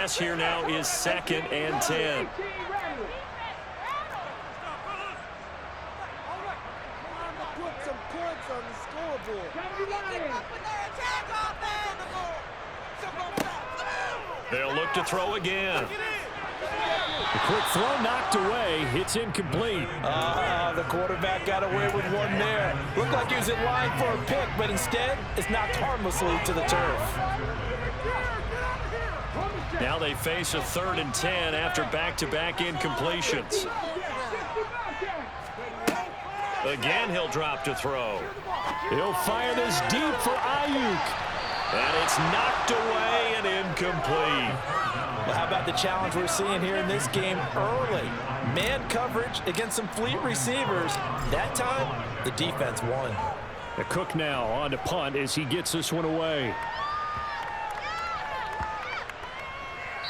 pass here now is 2nd and 10. They'll look to throw again. The quick throw knocked away. It's incomplete. The quarterback got away with one there. Looked like he was in line for a pick, but instead it's knocked harmlessly to the turf. Now they face a 3rd and 10 after back-to-back incompletions. Again, he'll drop to throw. He'll fire this deep for Ayuk. And it's knocked away and incomplete. Well, how about the challenge we're seeing here in this game early? Man coverage against some fleet receivers. That time, the defense won. The Cook now on to punt as he gets this one away.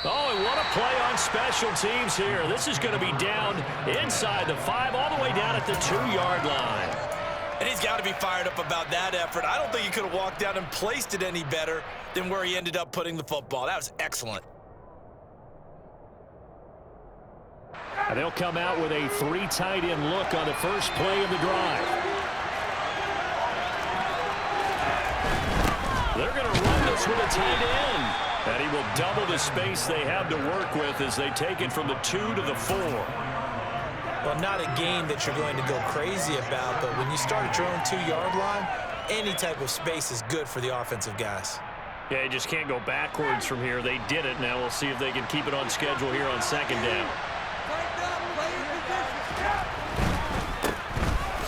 Oh, and what a play on special teams here. This is going to be down inside the 5, all the way down at the 2-yard line. And he's got to be fired up about that effort. I don't think he could have walked down and placed it any better than where he ended up putting the football. That was excellent. And they'll come out with a 3 tight end look on the first play of the drive. They're going to run this with a tight end. And he will double the space they have to work with as they take it from the 2 to the 4. Well, not a game that you're going to go crazy about, but when you start at your own 2-yard line, any type of space is good for the offensive guys. Yeah, you just can't go backwards from here. They did it. Now we'll see if they can keep it on schedule here on 2nd down.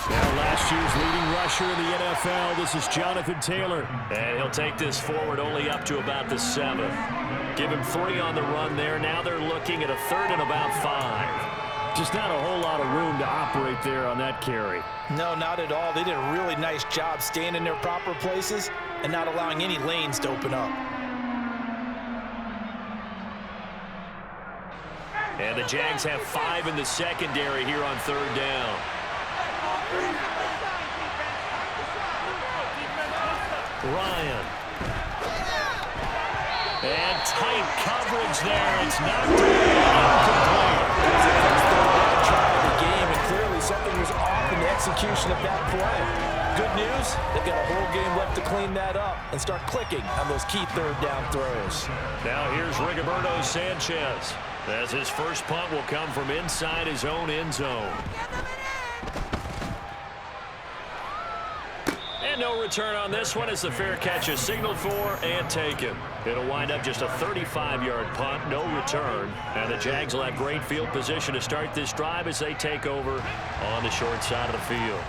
Now last year's leading rusher in the NFL, this is Jonathan Taylor. And he'll take this forward only up to about the 7. Give him 3 on the run there. Now they're looking at a 3rd and about 5. Just not a whole lot of room to operate there on that carry. No, not at all. They did a really nice job staying in their proper places and not allowing any lanes to open up. And the Jags have 5 in the secondary here on 3rd down. Ryan. And tight coverage there. It's knocked away. The game, and clearly something was off in the execution of that play. Good news, they've got a whole game left to clean that up and start clicking on those key 3rd down throws. Now here's Rigoberto Sanchez, as his first punt will come from inside his own end zone. And no return on this one as the fair catch is signaled for and taken. It'll wind up just a 35-yard punt, no return. And the Jags will have great field position to start this drive as they take over on the short side of the field.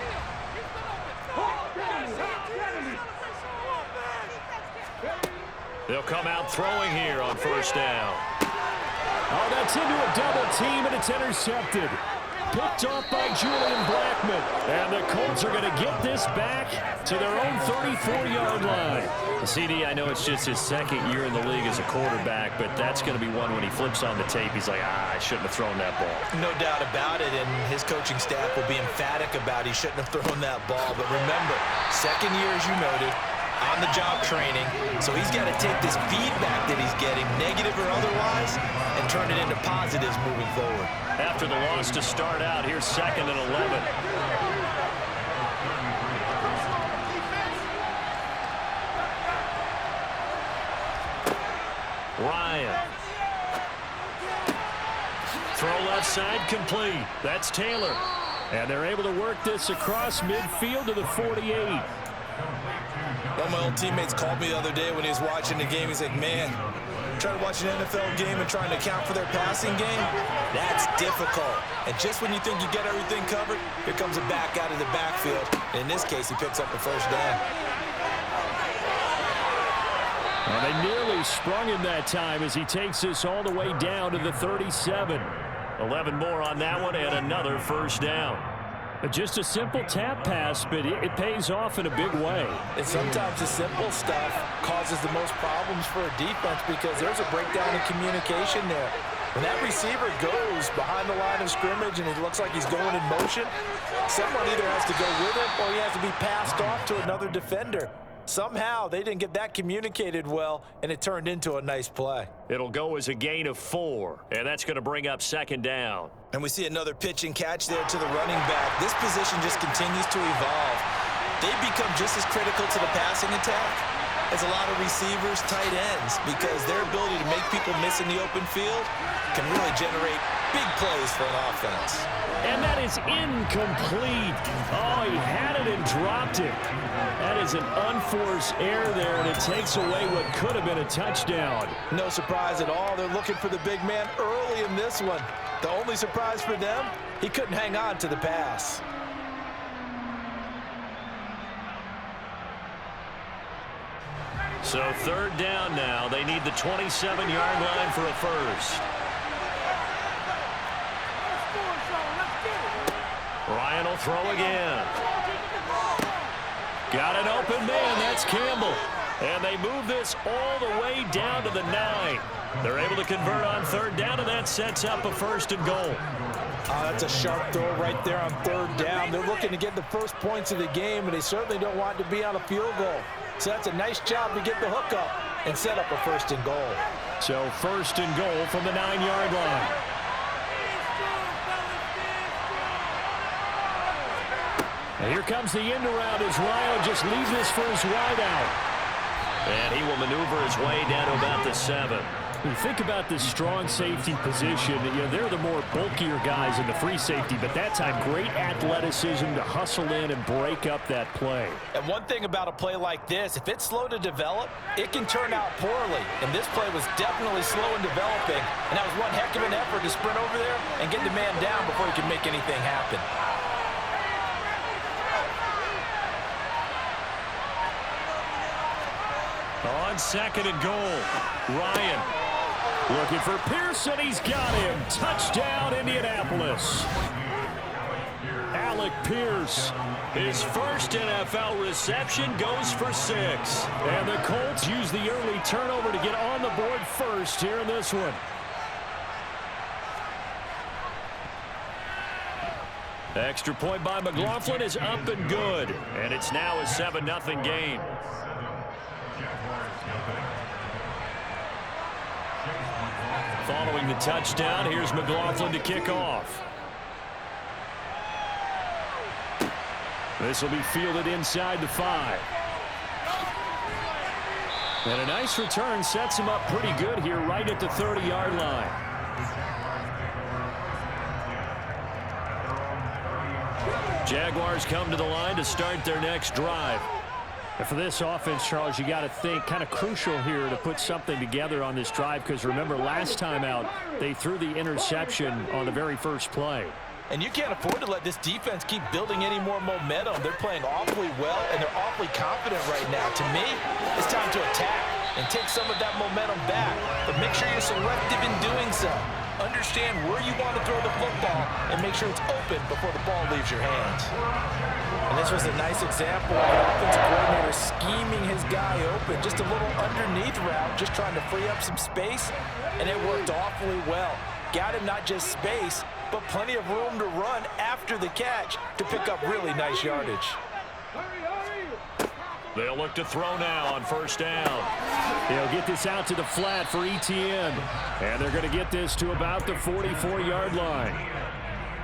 They'll come out throwing here on 1st down. Oh, that's into a double team, and it's intercepted. Picked off by Julian Blackman. And the Colts are going to get this back to their own 34-yard line. CD, I know it's just his 2nd year in the league as a quarterback, but that's going to be one when he flips on the tape. He's like, I shouldn't have thrown that ball. No doubt about it, and his coaching staff will be emphatic about he shouldn't have thrown that ball. But remember, 2nd year, as you noted, on-the-job training, so he's got to take this feedback that he's getting, negative or otherwise, and turn it into positives moving forward. After the loss to start out, here's 2nd and 11. Ryan. Throw left side complete. That's Taylor. And they're able to work this across midfield to the 48. One of my old teammates called me the other day when he was watching the game. He's like, man, trying to watch an NFL game and trying to account for their passing game, that's difficult. And just when you think you get everything covered, here comes a back out of the backfield. And in this case, he picks up the 1st down. And they nearly sprung him that time as he takes this all the way down to the 37. 11 more on that one and another 1st down. Just a simple tap pass, but it pays off in a big way. And sometimes the simple stuff causes the most problems for a defense because there's a breakdown in communication there. When that receiver goes behind the line of scrimmage and it looks like he's going in motion, someone either has to go with it or he has to be passed off to another defender. Somehow they didn't get that communicated well, and it turned into a nice play. It'll go as a gain of 4, and that's going to bring up 2nd down. And we see another pitch and catch there to the running back. This position just continues to evolve. They've become just as critical to the passing attack as a lot of receivers, tight ends, because their ability to make people miss in the open field can really generate big plays for an offense. And that is incomplete. Oh, he had it and dropped it. That is an unforced error there, and it takes away what could have been a touchdown. No surprise at all. They're looking for the big man early in this one. The only surprise for them, he couldn't hang on to the pass. So 3rd down now. They need the 27-yard line for a first. Ryan will throw again. Got an open man. That's Campbell. And they move this all the way down to the 9. They're able to convert on 3rd down, and that sets up a 1st and goal. That's a sharp throw right there on 3rd down. They're looking to get the first points of the game, and they certainly don't want to be on a field goal. So that's a nice job to get the hook up and set up a 1st and goal. So 1st and goal from the 9-yard line. And here comes the end around as Ryan just leaves this for his wide out. And he will maneuver his way down to about the 7. When you think about this strong safety position, they're the more bulkier guys in the free safety, but that time great athleticism to hustle in and break up that play. And one thing about a play like this, if it's slow to develop, it can turn out poorly. And this play was definitely slow in developing, and that was one heck of an effort to sprint over there and get the man down before he could make anything happen. On 2nd and goal, Ryan. Looking for Pearson. He's got him. Touchdown, Indianapolis. Alec Pierce. His first NFL reception goes for 6. And the Colts use the early turnover to get on the board first here in this one. Extra point by McLaughlin is up and good. And it's now a 7-0 game. Following the touchdown, here's McLaughlin to kick off. This will be fielded inside the 5. And a nice return sets him up pretty good here right at the 30-yard line. Jaguars come to the line to start their next drive. And for this offense, Charles, you got to think kind of crucial here to put something together on this drive, because remember last time out they threw the interception on the very first play. And you can't afford to let this defense keep building any more momentum. They're playing awfully well, and they're awfully confident right now. To me, it's time to attack and take some of that momentum back. But make sure you're selective in doing so. Understand where you want to throw the football and make sure it's open before the ball leaves your hands. And this was a nice example of an offensive coordinator scheming his guy open. Just a little underneath route, just trying to free up some space, and it worked awfully well. Got him not just space, but plenty of room to run after the catch to pick up really nice yardage. They'll look to throw now on 1st down. They'll get this out to the flat for Etienne. And they're going to get this to about the 44-yard line.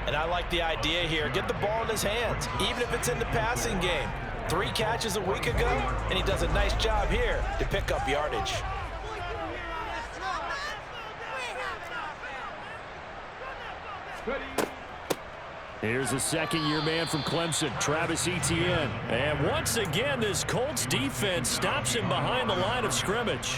And I like the idea here. Get the ball in his hands, even if it's in the passing game. 3 catches a week ago, and he does a nice job here to pick up yardage. Here's a second-year man from Clemson, Travis Etienne. And once again, this Colts defense stops him behind the line of scrimmage.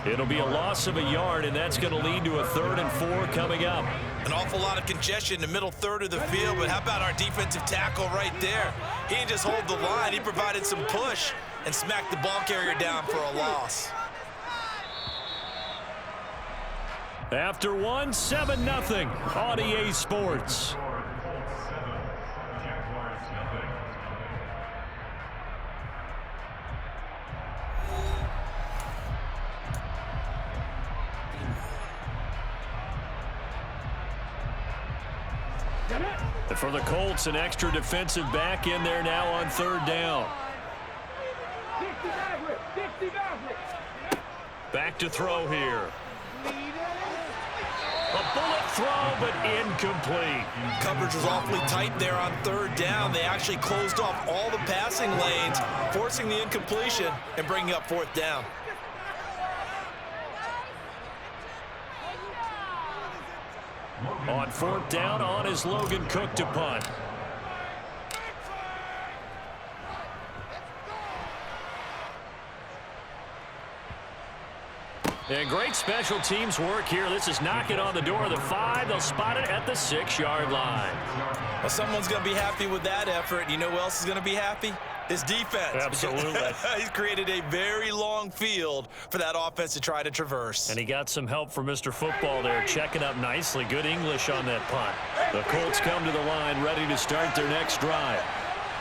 It'll be a loss of a yard, and that's going to lead to a 3rd and 4 coming up. An awful lot of congestion in the middle third of the field, but how about our defensive tackle right there? He didn't just hold the line, he provided some push and smacked the ball carrier down for a loss. After 7-0 on EA Sports. For the Colts, an extra defensive back in there now on 3rd down. Back to throw here. A bullet throw, but incomplete. Coverage was awfully tight there on third down. They actually closed off all the passing lanes, forcing the incompletion and bringing up fourth down. On fourth down, on is Logan Cook to punt. And great special teams work here. This is knocking on the door of the 5. They'll spot it at the 6-yard line. Well, someone's going to be happy with that effort. You know who else is going to be happy? His defense. Absolutely. He's created a very long field for that offense to try to traverse. And he got some help from Mr. Football there, checking up nicely. Good English on that punt. The Colts come to the line, ready to start their next drive.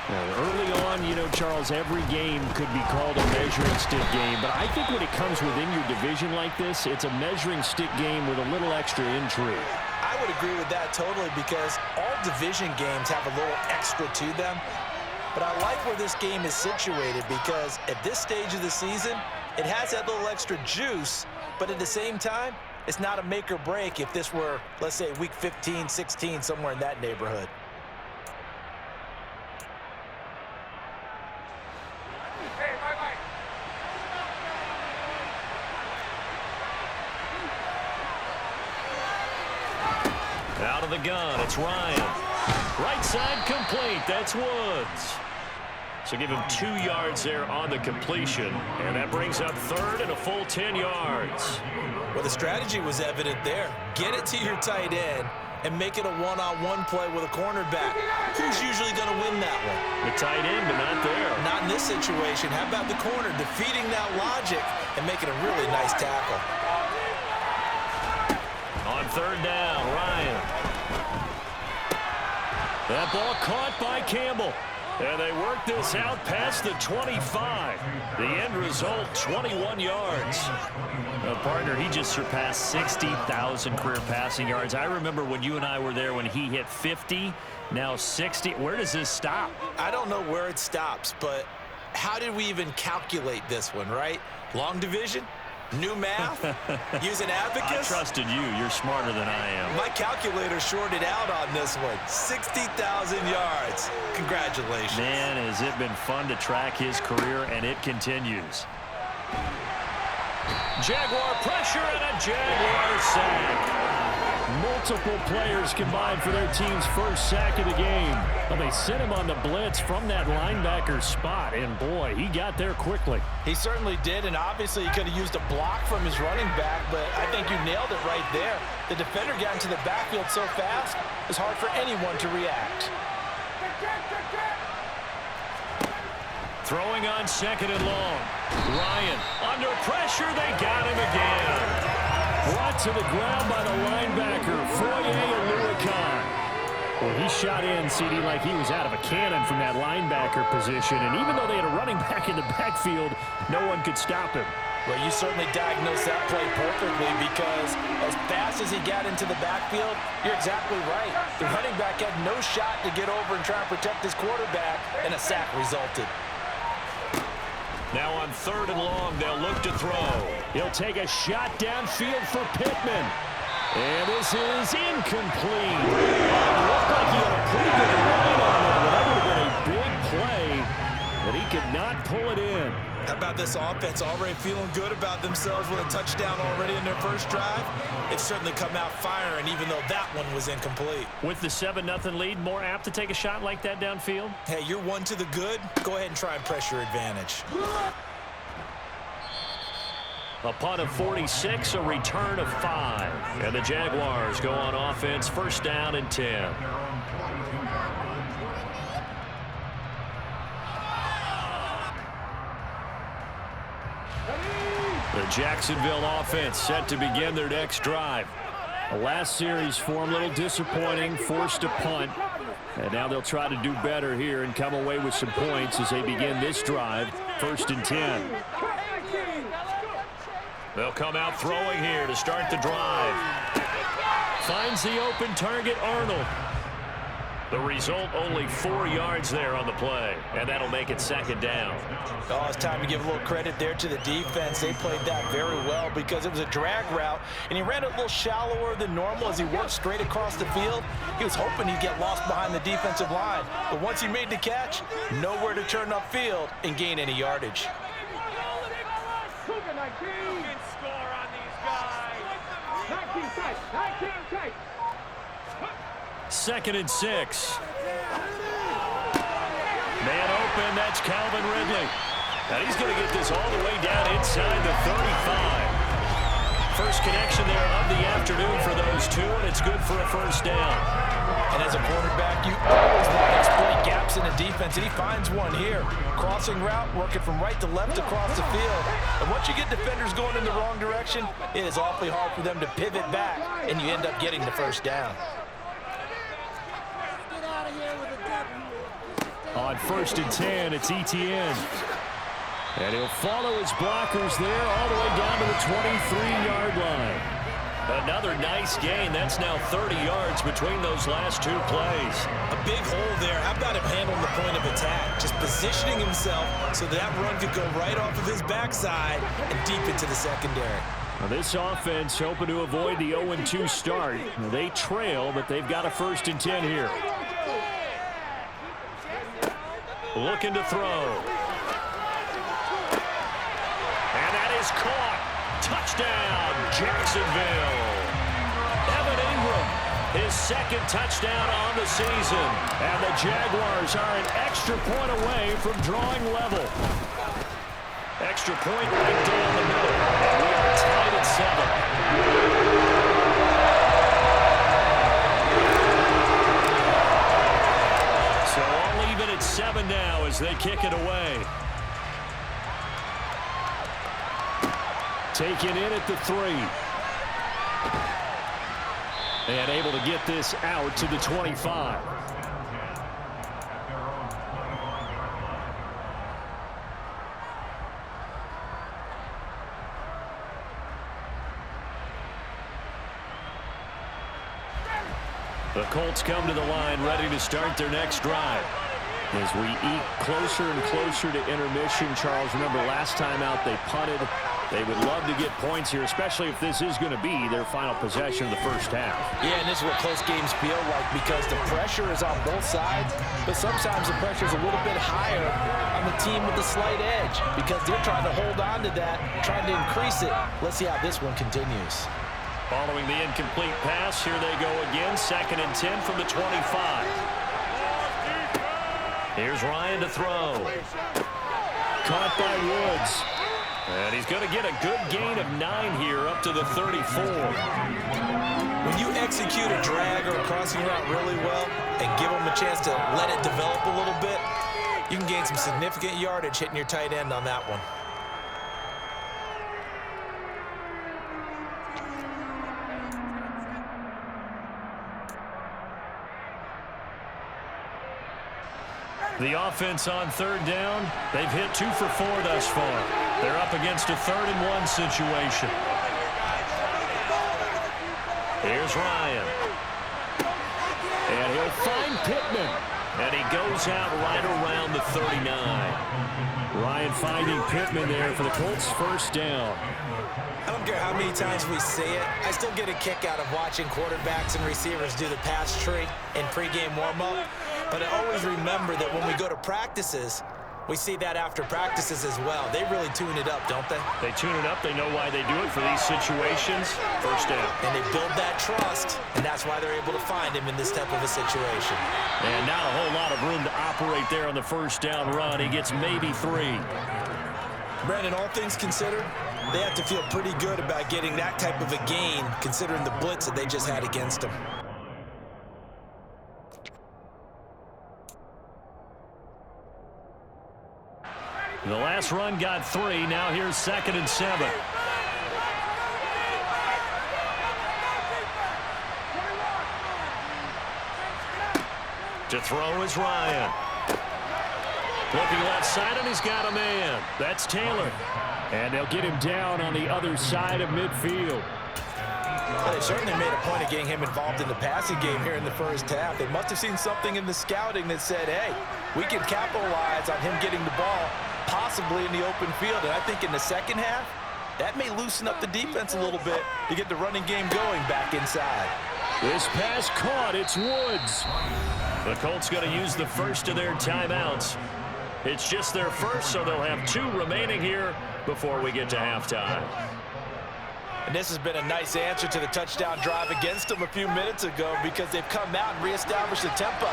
Early on, you know, Charles, every game could be called a measuring stick game. But I think when it comes within your division like this, it's a measuring stick game with a little extra intrigue. I would agree with that totally because all division games have a little extra to them. But I like where this game is situated because at this stage of the season, it has that little extra juice. But at the same time, it's not a make or break if this were, let's say, week 15, 16, somewhere in that neighborhood. Out of the gun, it's Ryan. Right side complete, that's Woods. So give him 2 yards there on the completion, and that brings up third and a full 10 yards. Well, the strategy was evident there. Get it to your tight end and make it a one-on-one play with a cornerback. Who's usually going to win that one? The tight end, but not there. Not in this situation. How about the corner defeating that logic and making a really nice tackle? On third down, Ryan. That ball caught by Campbell. And they work this out past the 25. The end result, 21 yards. Partner, he just surpassed 60,000 career passing yards. I remember when you and I were there when he hit 50, now 60. Where does this stop? I don't know where it stops, but how did we even calculate this one, right? Long division? New math? Use an abacus? I trusted you. You're smarter than I am. My calculator shorted out on this one. 60,000 yards. Congratulations. Man, has it been fun to track his career, and it continues. Jaguar pressure and a Jaguar sack. Multiple players combined for their team's first sack of the game. But they sent him on the blitz from that linebacker spot, and boy, he got there quickly. He certainly did, and obviously he could have used a block from his running back, but I think you nailed it right there. The defender got into the backfield so fast, it was hard for anyone to react. Throwing on second and long. Ryan under pressure. They got him again. Brought to the ground by the linebacker, Foye Aluakon. Well, he shot in, CD, like he was out of a cannon from that linebacker position. And even though they had a running back in the backfield, no one could stop him. Well, you certainly diagnosed that play perfectly because as fast as he got into the backfield, you're exactly right. The running back had no shot to get over and try and protect his quarterback, and a sack resulted. Now on third and long, they'll look to throw. He'll take a shot downfield for Pittman. And this is incomplete. It looked like he had a pretty good line on it, but that would have been a big play, but he could not pull it in. How about this offense already feeling good about themselves with a touchdown already in their first drive? They've certainly come out firing, even though that one was incomplete. With the 7-0 lead, more apt to take a shot like that downfield? Hey, you're one to the good. Go ahead and try and press your advantage. A punt of 46, a return of 5. And the Jaguars go on offense, first down and 10. The Jacksonville offense set to begin their next drive. The last series for them, a little disappointing, forced a punt. And now they'll try to do better here and come away with some points as they begin this drive, first and 10. They'll come out throwing here to start the drive. Finds the open target, Arnold. The result, only 4 yards there on the play, and that'll make it second down. Oh, it's time to give a little credit there to the defense. They played that very well because it was a drag route, and he ran it a little shallower than normal as he worked straight across the field. He was hoping he'd get lost behind the defensive line, but once he made the catch, nowhere to turn upfield and gain any yardage. Second and 6. Man open, that's Calvin Ridley. And he's going to get this all the way down inside the 35. First connection there of the afternoon for those two, and it's good for a first down. And as a quarterback, you always want to exploit gaps in the defense, and he finds one here. Crossing route, working from right to left across the field. And once you get defenders going in the wrong direction, it is awfully hard for them to pivot back, and you end up getting the first down. On 1st and 10, it's Etienne. And he'll follow his blockers there all the way down to the 23-yard line. Another nice gain. That's now 30 yards between those last 2 plays. A big hole there. How about him handling the point of attack? Just positioning himself so that run could go right off of his backside and deep into the secondary. Now this offense hoping to avoid the 0-2 start. Now they trail, but they've got a 1st and 10 here. Looking to throw. And that is caught. Touchdown, Jacksonville. Evan Ingram, his 2nd touchdown on the season. And the Jaguars are an extra point away from drawing level. Extra point right down the middle. And we are tied at 7. At 7 now as they kick it away. Taken in at the 3. And able to get this out to the 25. The Colts come to the line ready to start their next drive. As we eke closer and closer to intermission, Charles, remember last time out they punted. They would love to get points here, especially if this is going to be their final possession of the first half. Yeah, and this is what close games feel like because the pressure is on both sides, but sometimes the pressure is a little bit higher on the team with the slight edge because they're trying to hold on to that, trying to increase it. Let's see how this one continues. Following the incomplete pass, here they go again, 2nd and 10 from the 25. Here's Ryan to throw. Caught by Woods. And he's going to get a good gain of 9 here up to the 34. When you execute a drag or a crossing route really well and give them a chance to let it develop a little bit, you can gain some significant yardage hitting your tight end on that one. The offense on 3rd down, they've hit 2 for 4 thus far. They're up against a 3rd and 1 situation. Here's Ryan. And he'll find Pittman. And he goes out right around the 39. Ryan finding Pittman there for the Colts' 1st down. I don't care how many times we say it, I still get a kick out of watching quarterbacks and receivers do the pass tree in pregame warm-up. But I always remember that when we go to practices, we see that after practices as well. They really tune it up, don't they? They tune it up. They know why they do it for these situations. 1st down. And they build that trust, and that's why they're able to find him in this type of a situation. And not a whole lot of room to operate there on the 1st down run. He gets maybe 3. Brandon, all things considered, they have to feel pretty good about getting that type of a gain, considering the blitz that they just had against them. The last run got 3. Now here's 2nd and 7. To throw is Ryan. Looking left side, and he's got a man. That's Taylor. And they'll get him down on the other side of midfield. Well, they certainly made a point of getting him involved in the passing game here in the first half. They must have seen something in the scouting that said, hey, we can capitalize on him getting the ball, possibly in the open field. And I think in the second half, that may loosen up the defense a little bit to get the running game going back inside. This pass caught. It's Woods. The Colts going to use the first of their timeouts. It's just their first, so they'll have 2 remaining here before we get to halftime. And this has been a nice answer to the touchdown drive against them a few minutes ago because they've come out and reestablished the tempo.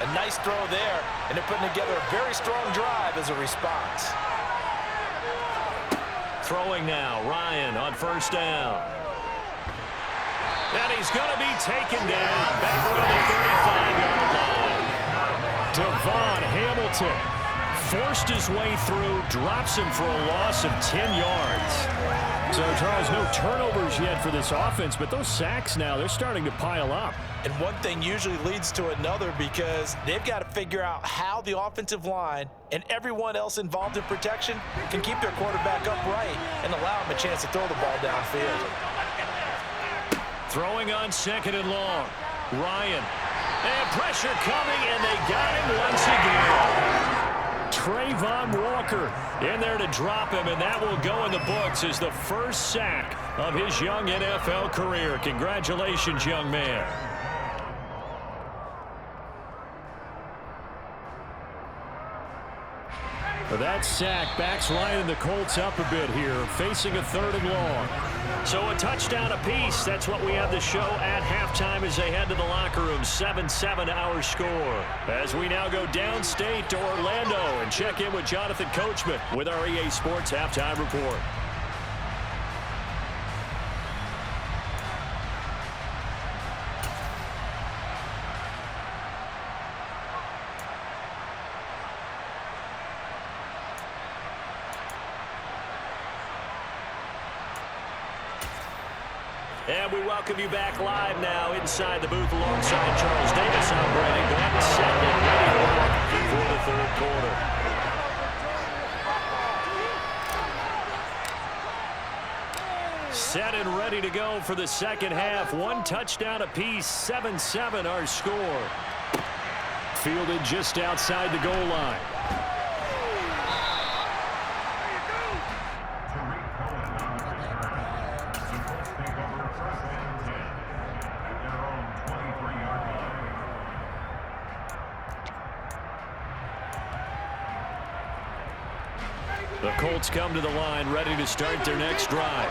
A nice throw there, and they're putting together a very strong drive as a response. Throwing now, Ryan on first down. And he's going to be taken down back around the 35-yard line. Devon Hamilton forced his way through, drops him for a loss of 10 yards. So, Charles, no turnovers yet for this offense, but those sacks now, they're starting to pile up. And one thing usually leads to another because they've got to figure out how the offensive line and everyone else involved in protection can keep their quarterback upright and allow him a chance to throw the ball downfield. Throwing on second and long. Ryan. And pressure coming, and they got him once again. Trayvon Walker in there to drop him, and that will go in the books as the first sack of his young NFL career. Congratulations, young man. But that sack backs Ryan and the Colts up a bit here, facing a 3rd and long. So a touchdown apiece. That's what we have to show at halftime as they head to the locker room. 7-7 our score. As we now go downstate to Orlando and check in with Jonathan Coachman with our EA Sports Halftime Report. And we welcome you back live now inside the booth alongside Charles Davis. I'm Brandon Glenn, set and ready to rock for the 3rd quarter. Set and ready to go for the second half. 1 touchdown apiece, 7-7 our score. Fielded just outside the goal line. The Colts come to the line ready to start their next drive.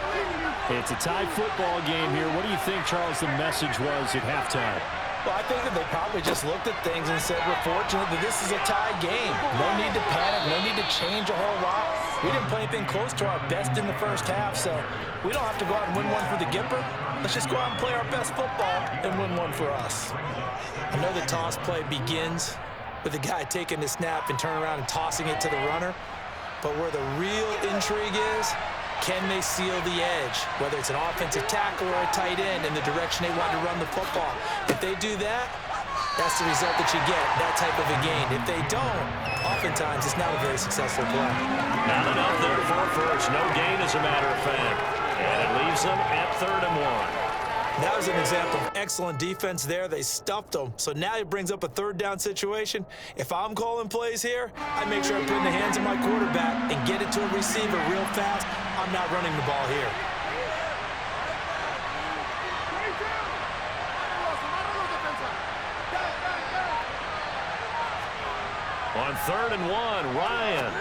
It's a tie football game here. What do you think, Charles, the message was at halftime? Well, I think that they probably just looked at things and said, we're fortunate that this is a tie game. No need to panic, no need to change a whole lot. We didn't play anything close to our best in the first half, so we don't have to go out and win one for the Gipper. Let's just go out and play our best football and win one for us. I know the toss play begins with the guy taking the snap and turning around and tossing it to the runner. But where the real intrigue is, can they seal the edge, whether it's an offensive tackle or a tight end in the direction they want to run the football? If they do that, that's the result that you get, that type of a gain. If they don't, oftentimes it's not a very successful play. Not enough there for a first. No gain, as a matter of fact. And it leaves them at 3rd and 1. That was an example of excellent defense there. They stuffed them. So now it brings up a 3rd down situation. If I'm calling plays here, I make sure I put it in the hands of my quarterback and get it to a receiver real fast. I'm not running the ball here. On 3rd and 1, Ryan.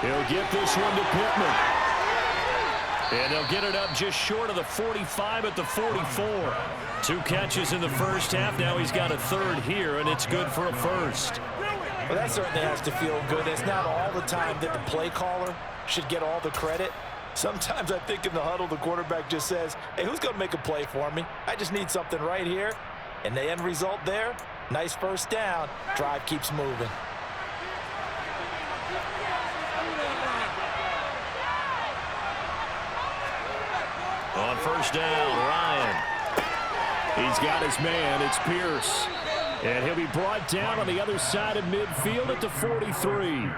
He'll get this one to Pittman. And they'll get it up just short of the 45 at the 44. 2 catches in the first half. Now he's got a 3rd here, and it's good for a first. Well, that certainly has to feel good. It's not all the time that the play caller should get all the credit. Sometimes I think in the huddle, the quarterback just says, hey, who's going to make a play for me? I just need something right here. And the end result there, nice first down. Drive keeps moving. On first down, Ryan. He's got his man. It's Pierce. And he'll be brought down on the other side of midfield at the 43.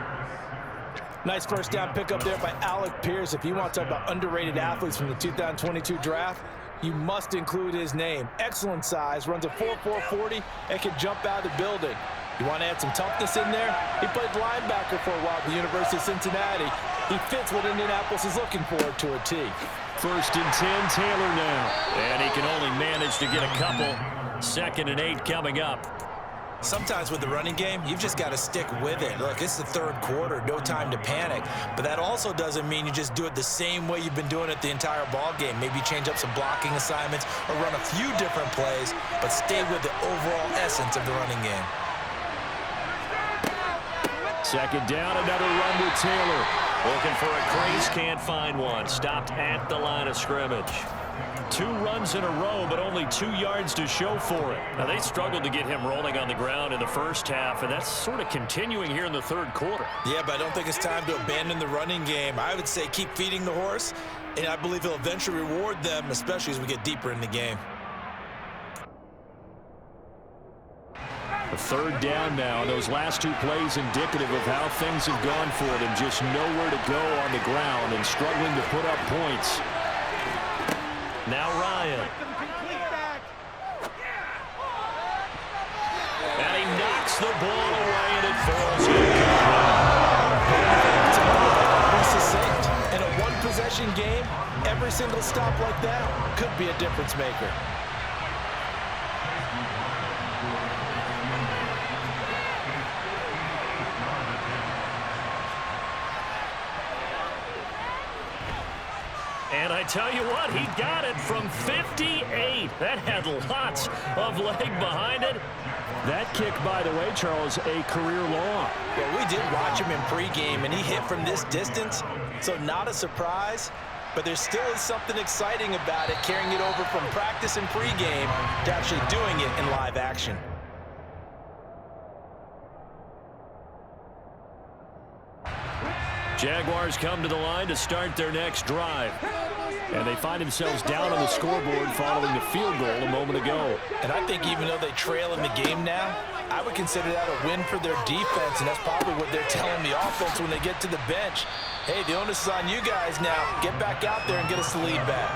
Nice first down pickup there by Alec Pierce. If you want to talk about underrated athletes from the 2022 draft, you must include his name. Excellent size, runs a 4.4 40, and can jump out of the building. You want to add some toughness in there? He played linebacker for a while at the University of Cincinnati. He fits what Indianapolis is looking for to a T. 1st and 10, Taylor now. And he can only manage to get a couple. 2nd and 8 coming up. Sometimes with the running game, you've just got to stick with it. Look, it's the 3rd quarter, no time to panic. But that also doesn't mean you just do it the same way you've been doing it the entire ball game. Maybe change up some blocking assignments or run a few different plays, but stay with the overall essence of the running game. 2nd down, another run with Taylor. Looking for a crease, can't find one. Stopped at the line of scrimmage. 2 runs in a row, but only 2 yards to show for it. Now, they struggled to get him rolling on the ground in the first half, and that's sort of continuing here in the 3rd quarter. Yeah, but I don't think it's time to abandon the running game. I would say keep feeding the horse, and I believe he'll eventually reward them, especially as we get deeper in the game. A 3rd down now. Those last 2 plays indicative of how things have gone for them. Just nowhere to go on the ground and struggling to put up points. Now Ryan. And he knocks the ball away, and it falls Be succinct. In a one-possession game, every single stop like that could be a difference maker. And I tell you what, he got it from 58. That had lots of leg behind it. That kick, by the way, Charles, a career long. Well, we did watch him in pregame, and he hit from this distance, so not a surprise. But there still is something exciting about it, carrying it over from practice and pregame to actually doing it in live action. Jaguars come to the line to start their next drive. And they find themselves down on the scoreboard following the field goal a moment ago. And I think even though they trail in the game now, I would consider that a win for their defense, and that's probably what they're telling the offense when they get to the bench. Hey, the onus is on you guys now. Get back out there and get us the lead back.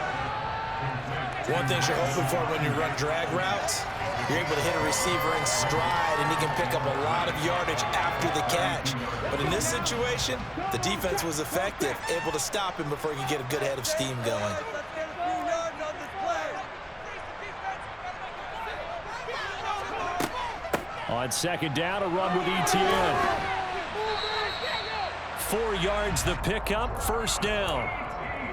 One thing you're hoping for when you run drag routes, you're able to hit a receiver in stride, and he can pick up a lot of yardage after the catch. But in this situation, the defense was effective, able to stop him before he could get a good head of steam going. On 2nd down, a run with ETN. 4 yards the pickup, 1st down.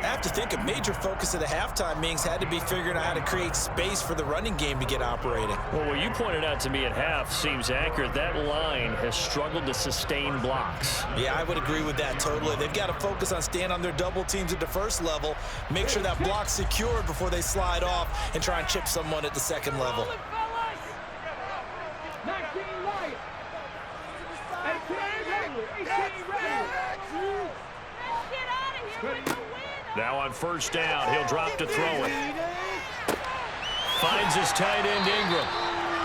I have to think a major focus of the halftime meetings had to be figuring out how to create space for the running game to get operating. Well, what you pointed out to me at half seems accurate. That line has struggled to sustain blocks. Yeah, I would agree with that totally. They've got to focus on staying on their double teams at the 1st level, make sure that block's secured before they slide off and try and chip someone at the 2nd level. Now on 1st down, he'll drop to throw it. Finds his tight end Ingram.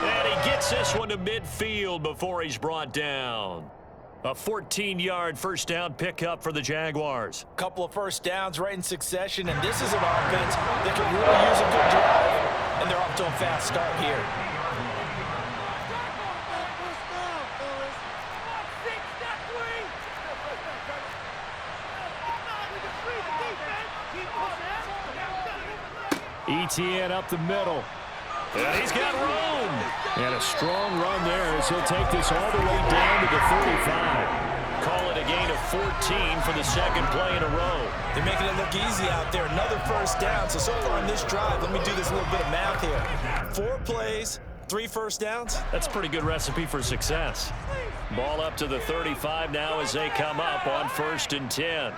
And he gets this one to midfield before he's brought down. A 14-yard 1st down pickup for the Jaguars. Couple of 1st downs right in succession, and this is an offense that can really use a good drive. And they're off to a fast start here. ETN up the middle. And he's got room. And a strong run there as he'll take this all the way down to the 35. Call it a gain of 14 for the 2nd play in a row. They're making it look easy out there. Another 1st down. So far on this drive, let me do this little bit of math here. 4 plays, 3 1st downs. That's a pretty good recipe for success. Ball up to the 35 now as they come up on 1st and 10.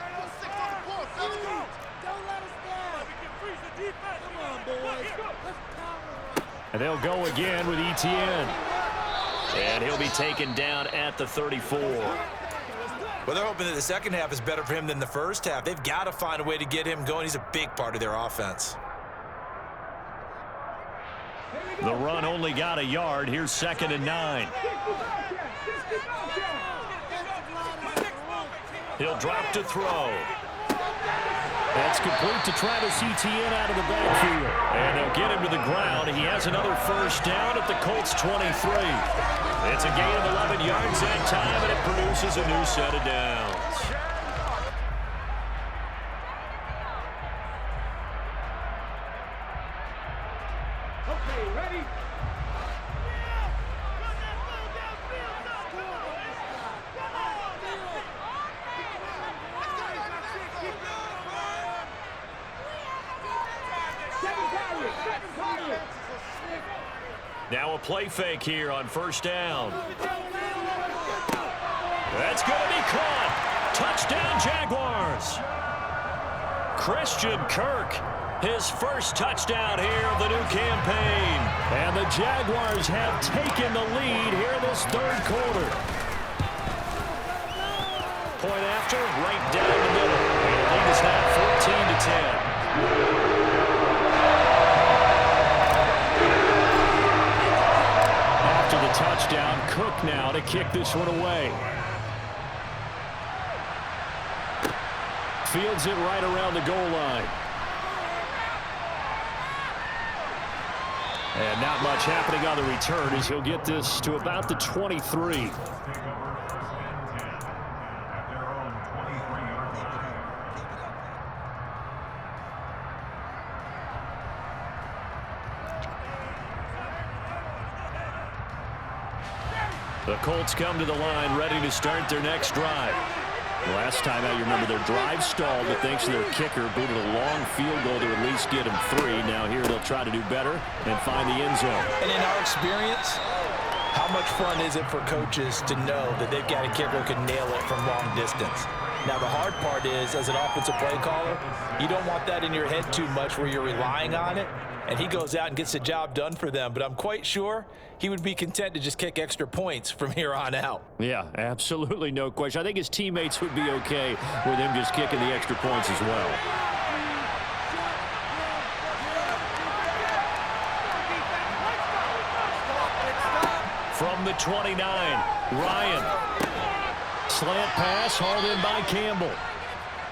And they'll go again with ETN. And he'll be taken down at the 34. Well, they're hoping that the 2nd half is better for him than the 1st half. They've got to find a way to get him going. He's a big part of their offense. The run only got a yard. Here's 2nd and 9. He'll drop to throw. That's complete to Travis Etienne out of the backfield. And they'll get him to the ground. He has another first down at the Colts 23. It's a gain of 11 yards that time, and it produces a new set of downs. Now a play fake here on first down. That's going to be caught. Touchdown, Jaguars. Christian Kirk, his first touchdown here of the new campaign. And the Jaguars have taken the lead here in this third quarter. Point after, right down the middle. And the lead is now 14-10. Touchdown. Cook now to kick this one away. Fields it right around the goal line. And not much happening on the return as he'll get this to about the 23. The Colts come to the line ready to start their next drive. Last time out, you remember their drive stalled, but thanks to their kicker, booted a long field goal to at least get them 3. Now here they'll try to do better and find the end zone. And in our experience, how much fun is it for coaches to know that they've got a kicker who can nail it from long distance? Now, the hard part is, as an offensive play caller, you don't want that in your head too much where you're relying on it. And he goes out and gets the job done for them. But I'm quite sure he would be content to just kick extra points from here on out. Yeah, absolutely no question. I think his teammates would be okay with him just kicking the extra points as well. From the 29, Ryan. Slant pass hauled in by Campbell.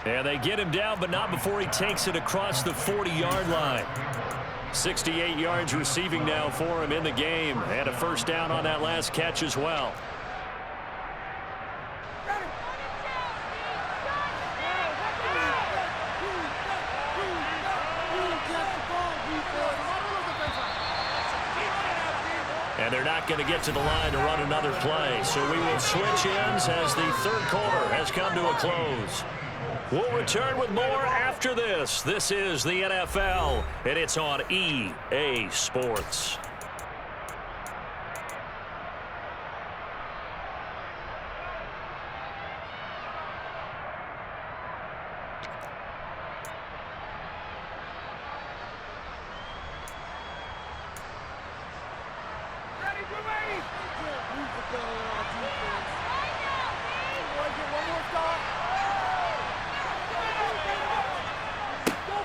And they get him down, but not before he takes it across the 40-yard line. 68 yards receiving now for him in the game. And a first down on that last catch as well. And they're not going to get to the line to run another play. So we will switch ends as the third quarter has come to a close. We'll return with more after this. This is the NFL, and it's on EA Sports.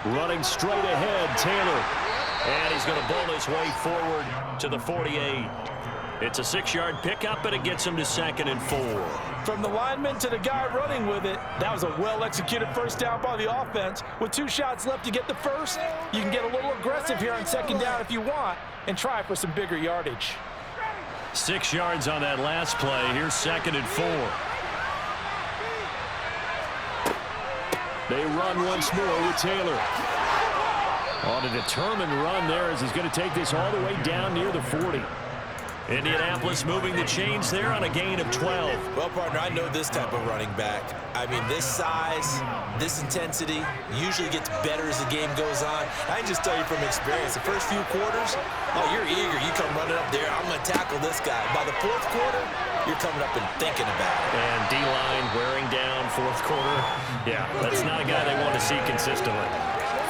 Running straight ahead, Taylor. And he's going to bowl his way forward to the 48. It's a 6-yard pickup, and it gets him to 2nd and 4. From the lineman to the guy running with it, that was a well-executed first down by the offense. With 2 shots left to get the first, you can get a little aggressive here on 2nd down if you want and try for some bigger yardage. 6 yards on that last play. Here's 2nd and 4. They run once more with Taylor. On a determined run there as he's going to take this all the way down near the 40. Indianapolis moving the chains there on a gain of 12. Well, partner, I know this type of running back. I mean, this size, this intensity usually gets better as the game goes on. I can just tell you from experience, the first few quarters, oh, you're eager. You come running up there, I'm going to tackle this guy. By the 4th quarter, you're coming up and thinking about it. And D-line wearing down 4th quarter. Yeah, that's not a guy they want to see consistently.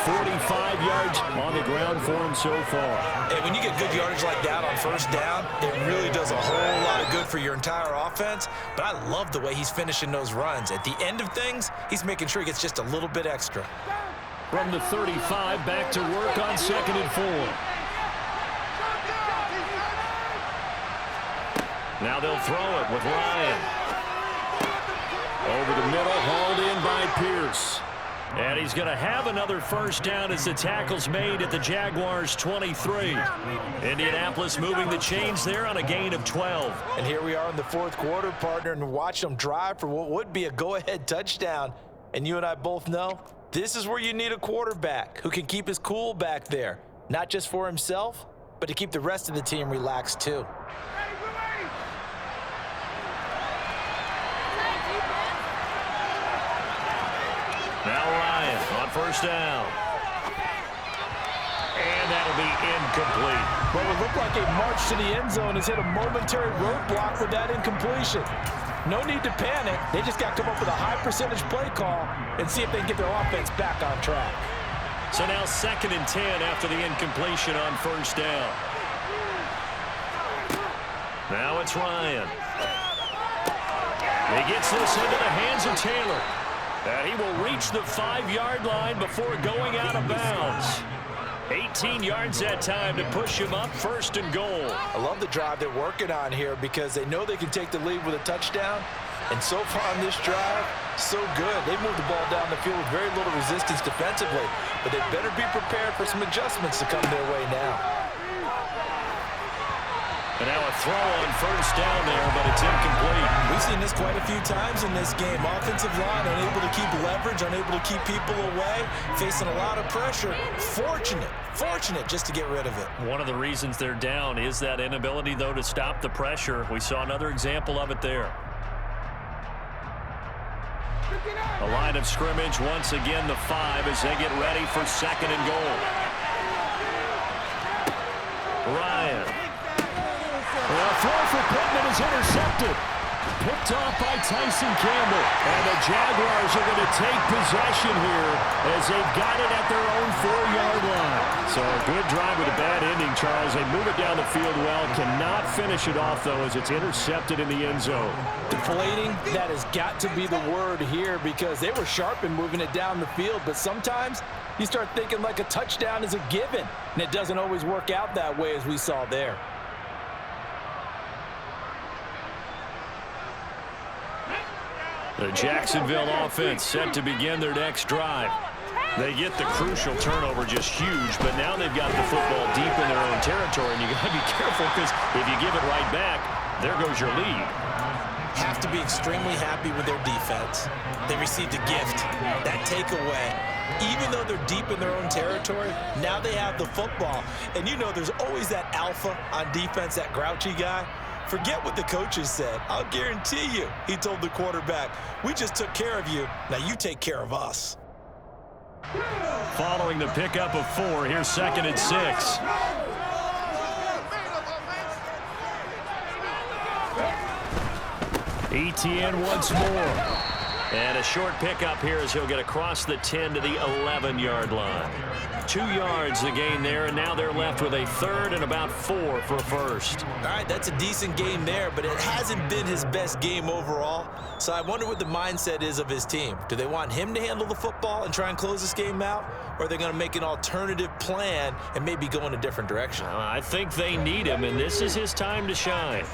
45 yards on the ground for him so far. And when you get good yardage like that on first down, it really does a whole lot of good for your entire offense. But I love the way he's finishing those runs. At the end of things, he's making sure he gets just a little bit extra. From the 35, back to work on 2nd and 4. Now they'll throw it with Ryan. Over the middle, hauled in by Pierce. And he's going to have another first down as the tackle's made at the Jaguars' 23. Indianapolis moving the chains there on a gain of 12. And here we are in the fourth quarter, partner, and watch them drive for what would be a go-ahead touchdown. And you and I both know this is where you need a quarterback who can keep his cool back there, not just for himself, but to keep the rest of the team relaxed too. Now Ryan on first down. And that'll be incomplete. What would look like a march to the end zone has hit a momentary roadblock with that incompletion. No need to panic. They just got to come up with a high percentage play call and see if they can get their offense back on track. So now 2nd and 10 after the incompletion on first down. Now it's Ryan. He gets this into the hands of Taylor. And he will reach the 5-yard line before going out of bounds. 18 yards that time to push him up 1st and goal. I love the drive they're working on here because they know they can take the lead with a touchdown. And so far on this drive, so good. They moved the ball down the field with very little resistance defensively. But they better be prepared for some adjustments to come their way now. And now a throw on first down there, but it's incomplete. We've seen this quite a few times in this game. Offensive line unable to keep leverage, unable to keep people away, facing a lot of pressure. Fortunate just to get rid of it. One of the reasons they're down is that inability, though, to stop the pressure. We saw another example of it there. A line of scrimmage, once again, the 5 as they get ready for 2nd and goal. Ryan. Well, a throw for Pittman is intercepted. Picked off by Tyson Campbell. And the Jaguars are going to take possession here as they've got it at their own 4-yard line. So a good drive with a bad ending, Charles. They move it down the field well. Cannot finish it off, though, as it's intercepted in the end zone. Deflating, that has got to be the word here because they were sharp in moving it down the field. But sometimes you start thinking like a touchdown is a given. And it doesn't always work out that way as we saw there. The Jacksonville offense set to begin their next drive. They get the crucial turnover, just huge, but now they've got the football deep in their own territory, and you got to be careful because if you give it right back, there goes your lead. Have to be extremely happy with their defense. They received a gift, that takeaway. Even though they're deep in their own territory, now they have the football. And you know there's always that alpha on defense, that grouchy guy. Forget what the coaches said. I'll guarantee you, he told the quarterback, we just took care of you. Now you take care of us. Following the pickup of 4, here's 2nd and 6. Etienne once more. And a short pickup here as he'll get across the 10 to the 11-yard line. 2 yards the gain there, and now they're left with a 3rd and about 4 for a first. All right, that's a decent game there, but it hasn't been his best game overall. So I wonder what the mindset is of his team. Do they want him to handle the football and try and close this game out? Or are they going to make an alternative plan and maybe go in a different direction? I think they need him, and this is his time to shine.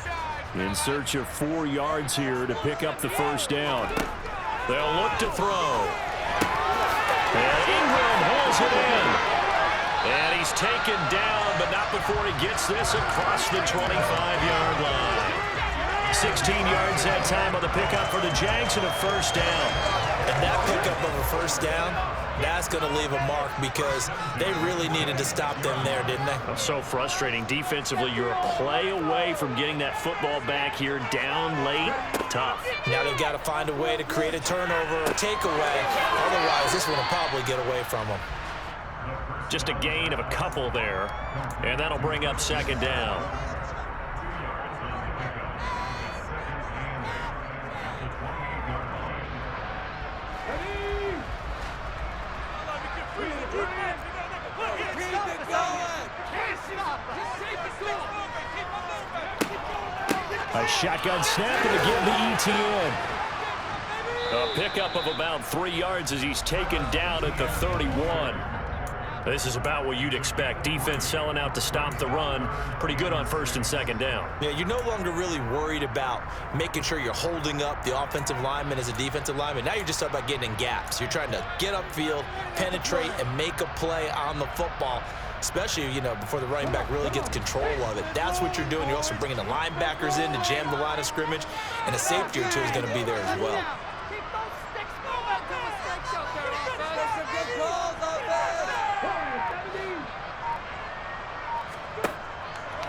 In search of 4 yards here to pick up the first down. They'll look to throw. And Ingram hauls it in. And he's taken down, but not before he gets this across the 25-yard line. 16 yards that time on the pickup for the Jags and a first down. And that pickup of a first down, that's going to leave a mark because they really needed to stop them there, didn't they? That's so frustrating. Defensively, you're a play away from getting that football back here down late. Tough. Now they've got to find a way to create a turnover or takeaway. Otherwise, this one will probably get away from them. Just a gain of a couple there, and that'll bring up 2nd down. A shotgun snap and again the Etienne. A pickup of about 3 yards as he's taken down at the 31. This is about what you'd expect. Defense selling out to stop the run. Pretty good on first and second down. Yeah, you're no longer really worried about making sure you're holding up the offensive lineman as a defensive lineman. Now you're just talking about getting in gaps. You're trying to get upfield, penetrate, and make a play on the football, especially, before the running back really gets control of it. That's what you're doing. You're also bringing the linebackers in to jam the line of scrimmage, and a safety or two is going to be there as well.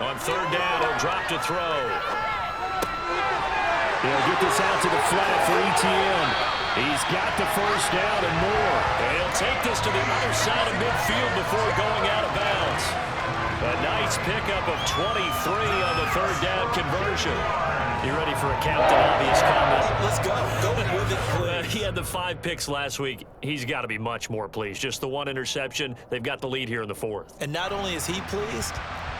On third down, he'll drop to throw. He'll get this out to the flat for Etienne. He's got the first down and more. And he'll take this to the other side of midfield before going out of bounds. A nice pickup of 23 on the third down conversion. You ready for a Captain Obvious comment? Let's go. Go with it, please. He had the 5 picks last week. He's got to be much more pleased. Just the 1 interception. They've got the lead here in the 4th. And not only is he pleased,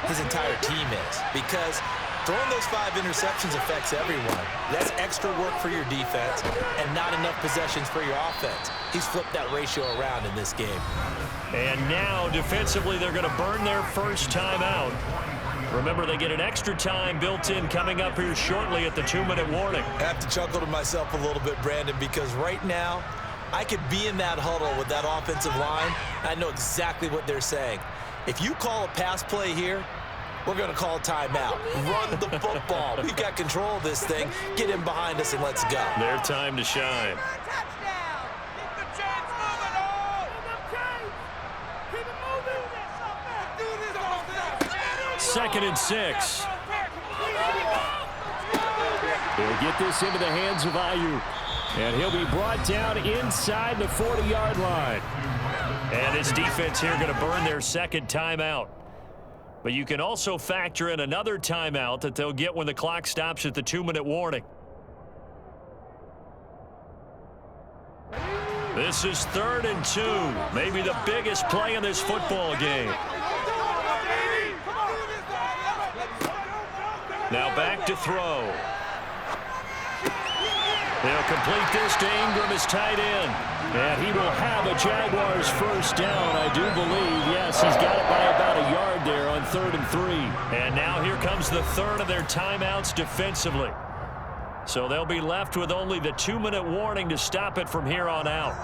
his entire team is. Because throwing those 5 interceptions affects everyone. That's extra work for your defense and not enough possessions for your offense. He's flipped that ratio around in this game. And now, defensively, they're going to burn their first timeout. Remember, they get an extra time built in coming up here shortly at the 2-minute warning. I have to chuckle to myself a little bit, Brandon, because right now, I could be in that huddle with that offensive line. I know exactly what they're saying. If you call a pass play here, we're going to call timeout. Run the football. We've got control of this thing. Get in behind us and let's go. Their time to shine. Second and 6. He'll get this into the hands of Ayuk. And he'll be brought down inside the 40-yard line. And this defense here going to burn their second timeout. But you can also factor in another timeout that they'll get when the clock stops at the 2-minute warning. This is 3rd and 2. Maybe the biggest play in this football game. Now back to throw. They'll complete this to Ingram, his tight end. And he will have a Jaguars first down, I do believe. Yes, he's got it by about a yard there on 3rd and 3. And now here comes the third of their timeouts defensively. So they'll be left with only the 2-minute warning to stop it from here on out.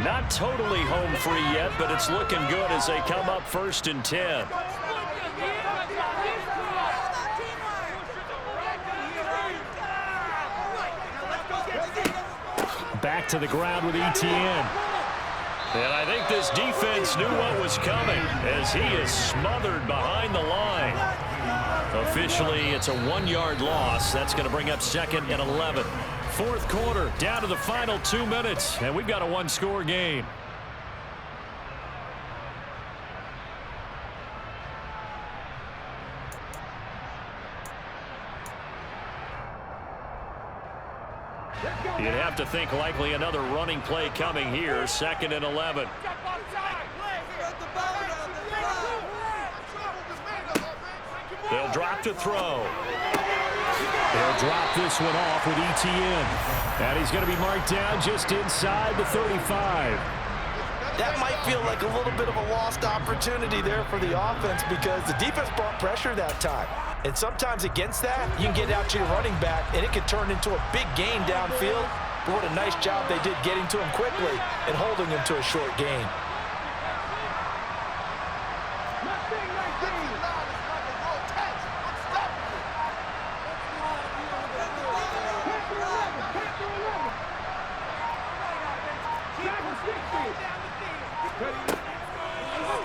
Not totally home free yet, but it's looking good as they come up 1st and 10. Back to the ground with Etienne. And I think this defense knew what was coming as he is smothered behind the line. Officially, it's a 1-yard loss. That's going to bring up 2nd and 11. 4th quarter, down to the final 2 minutes, and we've got a 1-score game. You'd have to think likely another running play coming here, 2nd and 11. They'll drop to throw. They'll drop this one off with Etienne. And he's going to be marked down just inside the 35. That might feel like a little bit of a lost opportunity there for the offense because the defense brought pressure that time. And sometimes against that, you can get out to your running back, and it can turn into a big gain downfield. But what a nice job they did getting to him quickly and holding him to a short gain.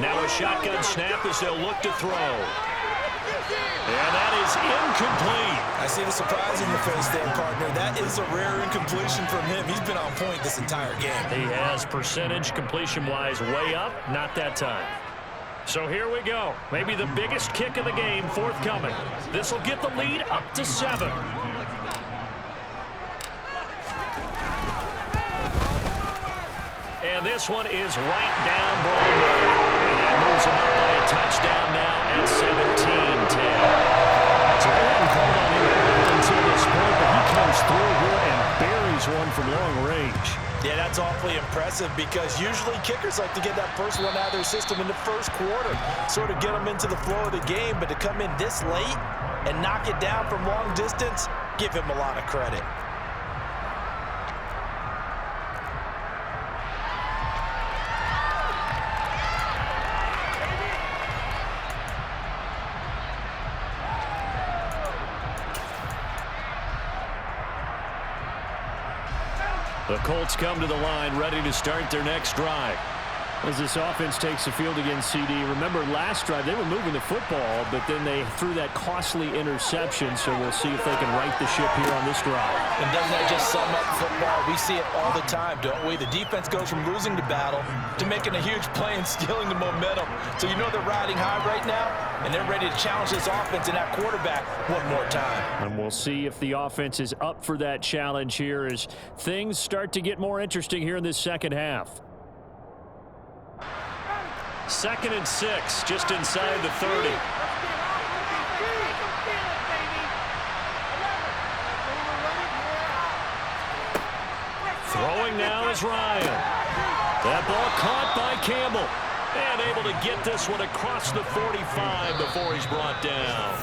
Now a shotgun snap as they'll look to throw. And that is incomplete. I see the surprise in your face there, partner. That is a rare incompletion from him. He's been on point this entire game. He has percentage completion-wise way up, not that time. So here we go. Maybe the biggest kick of the game forthcoming. This will get the lead up to 7. And this one is right down Broadway. And that moves him up by a touchdown now at 17-10. So they haven't called on Yeah, that's awfully impressive because usually kickers like to get that first one out of their system in the first quarter, sort of get them into the flow of the game, but to come in this late and knock it down from long distance, give him a lot of credit. The Colts come to the line ready to start their next drive. As this offense takes the field against CD, remember last drive they were moving the football, but then they threw that costly interception, so we'll see if they can right the ship here on this drive. And doesn't that just sum up football? We see it all the time, don't we? The defense goes from losing the battle to making a huge play and stealing the momentum. So you know they're riding high right now, and they're ready to challenge this offense and that quarterback one more time. And we'll see if the offense is up for that challenge here as things start to get more interesting here in this second half. 2nd and 6, just inside the 30. Throwing now is Ryan. That ball caught by Campbell. And able to get this one across the 45 before he's brought down.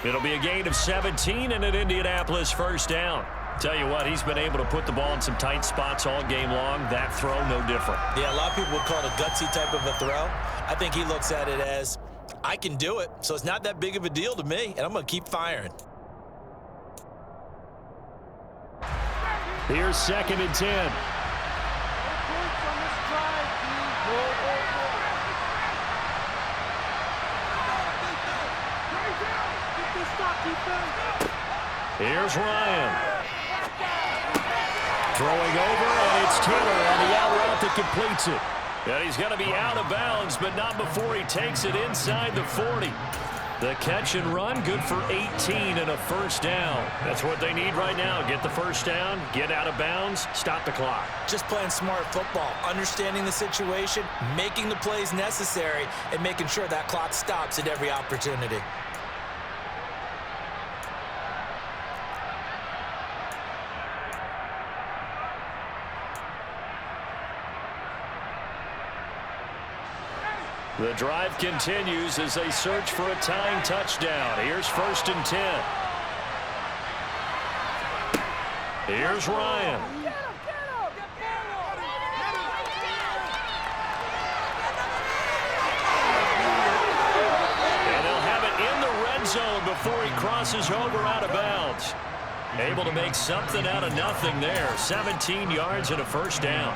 It'll be a gain of 17 and an Indianapolis first down. Tell you what, he's been able to put the ball in some tight spots all game long. That throw, no different. Yeah, a lot of people would call it a gutsy type of a throw. I think he looks at it as, I can do it, so it's not that big of a deal to me, and I'm going to keep firing. Here's 2nd and 10. Here's Ryan. Throwing over, and it's Taylor on the out route that completes it. And he's going to be out of bounds, but not before he takes it inside the 40. The catch and run, good for 18 and a first down. That's what they need right now. Get the first down, get out of bounds, stop the clock. Just playing smart football, understanding the situation, making the plays necessary, and making sure that clock stops at every opportunity. The drive continues as they search for a tying touchdown. Here's 1st and 10. Here's Ryan. And they'll have it in the red zone before he crosses over out of bounds. Able to make something out of nothing there. 17 yards and a first down.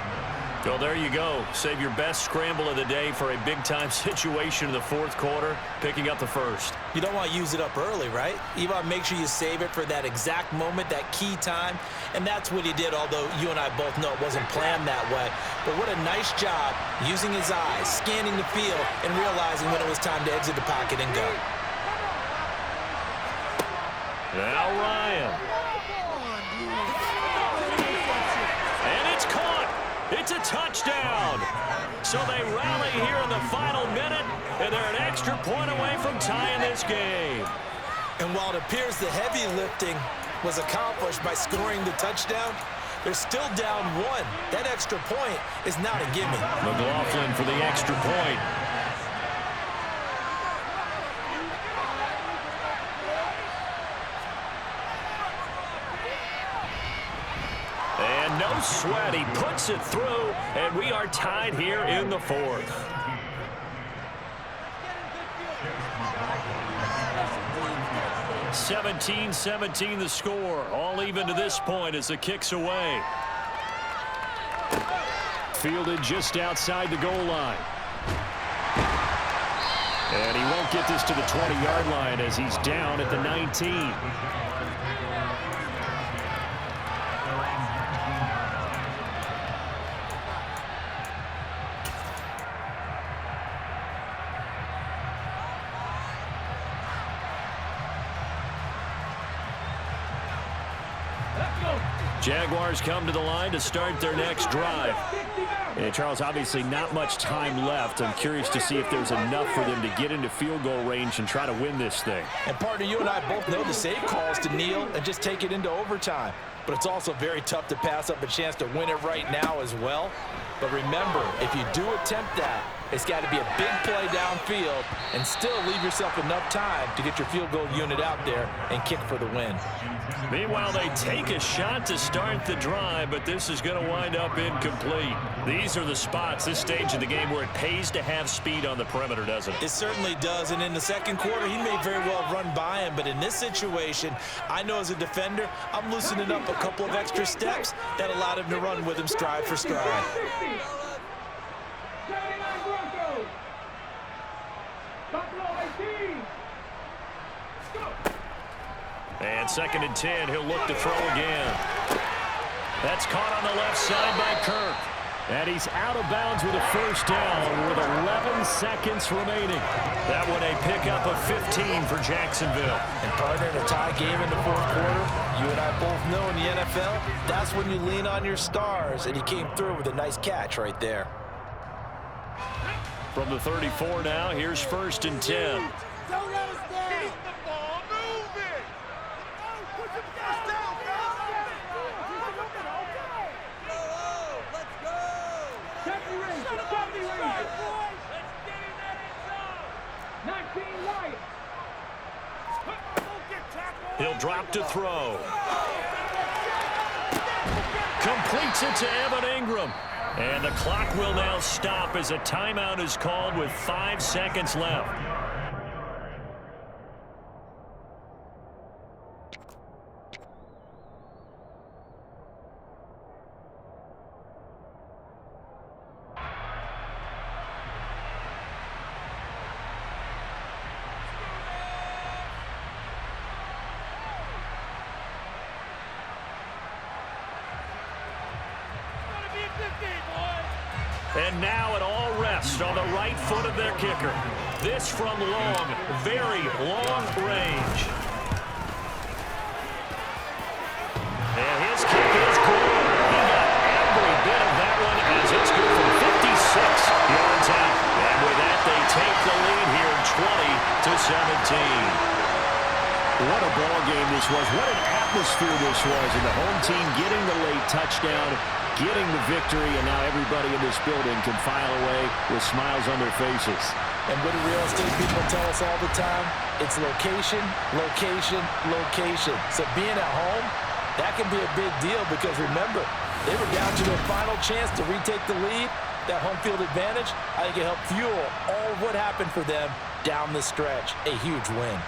Well, there you go. Save your best scramble of the day for a big-time situation in the 4th quarter, picking up the first. You don't want to use it up early, right? You want to make sure you save it for that exact moment, that key time, and that's what he did, although you and I both know it wasn't planned that way. But what a nice job using his eyes, scanning the field, and realizing when it was time to exit the pocket and go. Now Ryan. And it's caught. It's a touchdown. So they rally here in the final minute, and they're an extra point away from tying this game. And while it appears the heavy lifting was accomplished by scoring the touchdown, they're still down 1. That extra point is not a gimme. McLaughlin for the extra point. And no sweat, he puts it through, and we are tied here in the 4th. (17-17) the score, all even to this point as the kick's away. Fielded just outside the goal line. And he won't get this to the 20-yard line as he's down at the 19. Jaguars come to the line to start their next drive. And Charles, obviously not much time left. I'm curious to see if there's enough for them to get into field goal range and try to win this thing. And partner, you and I both know the save calls to kneel and just take it into overtime. but it's also very tough to pass up a chance to win it right now as well. But remember, if you do attempt that, it's got to be a big play downfield and still leave yourself enough time to get your field goal unit out there and kick for the win. Meanwhile, they take a shot to start the drive, but this is going to wind up incomplete. These are the spots, this stage of the game, where it pays to have speed on the perimeter, doesn't it? It certainly does, and in the second quarter, he may very well run by him, but in this situation, I know as a defender, I'm loosening up a couple of extra steps that allowed him to run with him stride for stride. And 2nd and 10, he'll look to throw again. That's caught on the left side by Kirk. And he's out of bounds with a first down with 11 seconds remaining. That one a pickup of 15 for Jacksonville. And partner, in a tie game in the fourth quarter, you and I both know in the NFL, that's when you lean on your stars, and he came through with a nice catch right there. From the 34 now, here's 1st and 10. Don't let us down. Keep the ball moving. Put your guys down, let's go. Check the ring. Check the ring. Let's get in that end zone. 19 right. He'll drop to throw. Completes it to Evan Ingram. And the clock will now stop as a timeout is called with 5 seconds left. And now it all rests on the right foot of their kicker. This from long, very long range. And his kick is good. He got every bit of that one as it's good from 56 yards out. And with that, they take the lead here 20-17. What a ball game this was. What an atmosphere this was. And the home team getting the late touchdown, getting the victory, and now everybody in this building can file away with smiles on their faces. And what do real estate people tell us all the time? It's location, location, location. So being at home, that can be a big deal because remember, they were down to their final chance to retake the lead. That home field advantage, I think it helped fuel all of what happened for them down the stretch. A huge win.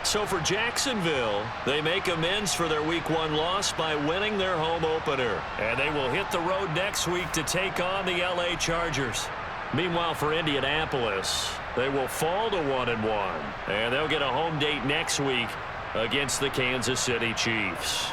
So for Jacksonville, they make amends for their Week 1 loss by winning their home opener. And they will hit the road next week to take on the LA Chargers. Meanwhile, for Indianapolis, they will fall to 1-1. And they'll get a home date next week against the Kansas City Chiefs.